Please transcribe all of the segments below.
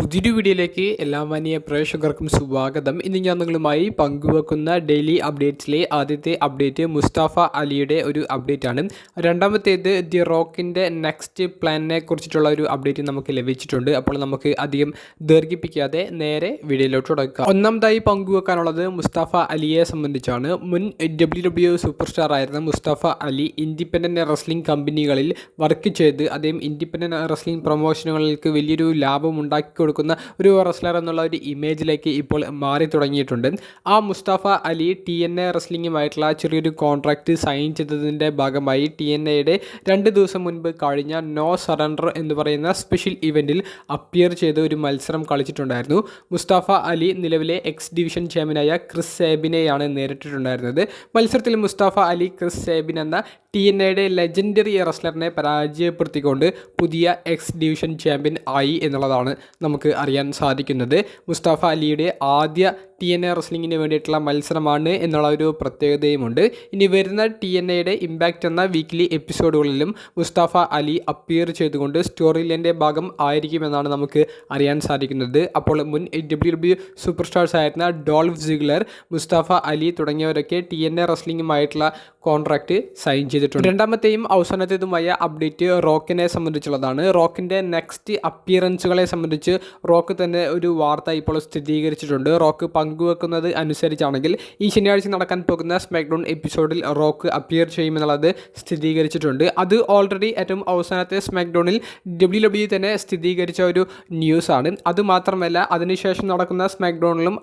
പുതിയൊരു വീഡിയോയിലേക്ക് എല്ലാ മാന്യ പ്രേക്ഷകർക്കും സ്വാഗതം. ഇന്ന് ഞാൻ നിങ്ങളുമായി പങ്കുവെക്കുന്ന ഡെയിലി അപ്ഡേറ്റ്സിലെ ആദ്യത്തെ അപ്ഡേറ്റ് മുസ്താഫ അലിയുടെ ഒരു അപ്ഡേറ്റ് ആണ്. രണ്ടാമത്തേത് ദി റോക്കിൻ്റെ നെക്സ്റ്റ് പ്ലാനിനെ കുറിച്ചിട്ടുള്ള ഒരു അപ്ഡേറ്റ് നമുക്ക് ലഭിച്ചിട്ടുണ്ട്. അപ്പോൾ നമുക്ക് അധികം ദീർഘിപ്പിക്കാതെ നേരെ വീഡിയോയിലോട്ട് തുടങ്ങാം. ഒന്നാമതായി പങ്കുവെക്കാനുള്ളത് മുസ്താഫ അലിയെ സംബന്ധിച്ചാണ്. മുൻ WWE സൂപ്പർ സ്റ്റാർ ആയിരുന്ന മുസ്താഫ അലി ഇൻഡിപെൻഡൻറ്റ് റെസ്ലിംഗ് കമ്പനികളിൽ വർക്ക് ചെയ്ത് അദ്ദേഹം ഇൻഡിപെൻഡൻറ്റ് റെസ്ലിംഗ് പ്രൊമോഷനുകൾക്ക് വലിയൊരു ലാഭം ഉണ്ടാക്കി കൊടുക്കുന്ന ഒരു റെസ്ലർ എന്നുള്ള ഒരു ഇമേജിലേക്ക് ഇപ്പോൾ മാറി തുടങ്ങിയിട്ടുണ്ട്. ആ മുസ്താഫ അലി TNA റെസ്ലിംഗുമായിട്ടുള്ള ചെറിയൊരു കോൺട്രാക്റ്റ് സൈൻ ചെയ്തതിൻ്റെ ഭാഗമായി TNAയുടെ 2 ദിവസം മുൻപ് കഴിഞ്ഞ നോ സറണ്ടർ എന്ന് പറയുന്ന സ്പെഷ്യൽ ഇവൻറ്റിൽ അപ്പിയർ ചെയ്ത് ഒരു മത്സരം കളിച്ചിട്ടുണ്ടായിരുന്നു. മുസ്താഫ അലി നിലവിലെ എക്സ് ഡിവിഷൻ ചാമ്പ്യനായ ക്രിസ് സേബിനെയാണ് നേരിട്ടിട്ടുണ്ടായിരുന്നത്. മത്സരത്തിൽ മുസ്താഫ അലി ക്രിസ് സേബിൻ എന്ന TNAയുടെ ലെജൻഡറി റെസ്ലറിനെ പരാജയപ്പെടുത്തിക്കൊണ്ട് പുതിയ എക്സ് ഡിവിഷൻ ചാമ്പ്യൻ ആയി എന്നുള്ളതാണ് നമുക്ക് അറിയാൻ സാധിക്കുന്നത്. മുസ്താഫ അലിയുടെ ആദ്യ TNA റെസ്ലിങ്ങിന് വേണ്ടിയിട്ടുള്ള മത്സരമാണ് എന്നുള്ള ഒരു പ്രത്യേകതയുമുണ്ട്. ഇനി വരുന്ന TNAയുടെ ഇമ്പാക്റ്റ് എന്ന വീക്ക്ലി എപ്പിസോഡുകളിലും മുസ്താഫ അലി അപ്പിയർ ചെയ്തുകൊണ്ട് സ്റ്റോറി ലൈൻ്റെ ഭാഗം ആയിരിക്കുമെന്നാണ് നമുക്ക് അറിയാൻ സാധിക്കുന്നത്. അപ്പോൾ മുൻ WWE സൂപ്പർ സ്റ്റാർസ് ആയിരുന്ന ഡോൾഫ് സിഗ്ലർ, മുസ്താഫ അലി തുടങ്ങിയവരൊക്കെ TNA റെസ്ലിംഗുമായിട്ടുള്ള കോൺട്രാക്റ്റ് സൈൻ ചെയ്തിട്ടുണ്ട്. രണ്ടാമത്തെയും അവസാനത്തേതുമായ അപ്ഡേറ്റ് റോക്കിനെ സംബന്ധിച്ചുള്ളതാണ്. റോക്കിൻ്റെ നെക്സ്റ്റ് അപ്പിയറൻസുകളെ സംബന്ധിച്ച് റോക്ക് തന്നെ ഒരു വാർത്ത ഇപ്പോൾ സ്ഥിരീകരിച്ചിട്ടുണ്ട്. റോക്ക് പങ്കുവെക്കുന്നത് അനുസരിച്ചാണെങ്കിൽ ഈ ശനിയാഴ്ച നടക്കാൻ പോകുന്ന സ്മാക്ഡൗൺ എപ്പിസോഡിൽ റോക്ക് അപ്പിയർ ചെയ്യുമെന്നുള്ളത് സ്ഥിരീകരിച്ചിട്ടുണ്ട്. അത് ഓൾറെഡി ഏറ്റവും അവസാനത്തെ സ്മാക്ഡൗണിൽ WWE തന്നെ സ്ഥിരീകരിച്ച ഒരു ന്യൂസാണ്. അതുമാത്രമല്ല അതിനുശേഷം നടക്കുന്ന സ്മാക്ഡൗണിലും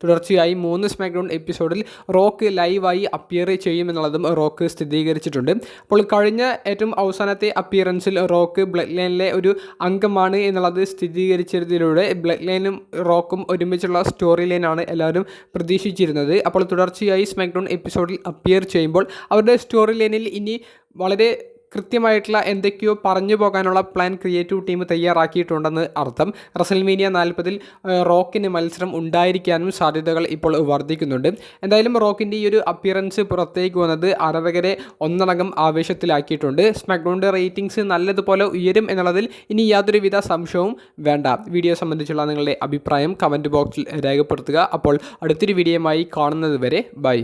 തുടർച്ചയായി 3 സ്മാക്ഡൗൺ എപ്പിസോഡിൽ റോക്ക് ലൈവായി അപ്പിയർ ചെയ്യുമെന്നുള്ളതും റോക്ക് സ്ഥിരീകരിച്ചിട്ടുണ്ട്. അപ്പോൾ കഴിഞ്ഞ ഏറ്റവും അവസാനത്തെ അപ്പിയറൻസിൽ റോക്ക് ബ്ലഡ് ലൈനിലെ ഒരു അംഗമാണ് എന്നുള്ളത് സ്ഥിരീകരിച്ചതിലൂടെ ബ്ലഡ് ലൈനും റോക്കും ഒരുമിച്ചുള്ള സ്റ്റോറി ലൈനാണ് എല്ലാവരും പ്രതീക്ഷിച്ചിരുന്നത്. അപ്പോൾ തുടർച്ചയായി സ്മാക്ഡൗൺ എപ്പിസോഡിൽ അപ്പിയർ ചെയ്യുമ്പോൾ അവരുടെ സ്റ്റോറി ലൈനിൽ ഇനി വളരെ കൃത്യമായിട്ടുള്ള എന്തൊക്കെയോ പറഞ്ഞു പോകാനുള്ള പ്ലാൻ ക്രിയേറ്റീവ് ടീം തയ്യാറാക്കിയിട്ടുണ്ടെന്ന് അർത്ഥം. റസൽമേനിയ 40 റോക്കിന് മത്സരം ഉണ്ടായിരിക്കാനും സാധ്യതകൾ ഇപ്പോൾ വർദ്ധിക്കുന്നുണ്ട്. എന്തായാലും റോക്കിൻ്റെ ഈ ഒരു അപ്പിയറൻസ് പുറത്തേക്ക് വന്നത് ആരാധകരെ ഒന്നടങ്കം ആവേശത്തിലാക്കിയിട്ടുണ്ട്. സ്മാക്ഡൗണിൻ്റെ റേറ്റിംഗ്സ് നല്ലതുപോലെ ഉയരും എന്നുള്ളതിൽ ഇനി യാതൊരുവിധ സംശയവും വേണ്ട. വീഡിയോ സംബന്ധിച്ചുള്ള നിങ്ങളുടെ അഭിപ്രായം കമൻറ്റ് ബോക്സിൽ രേഖപ്പെടുത്തുക. അപ്പോൾ അടുത്തൊരു വീഡിയോയുമായി കാണുന്നത് വരെ ബൈ.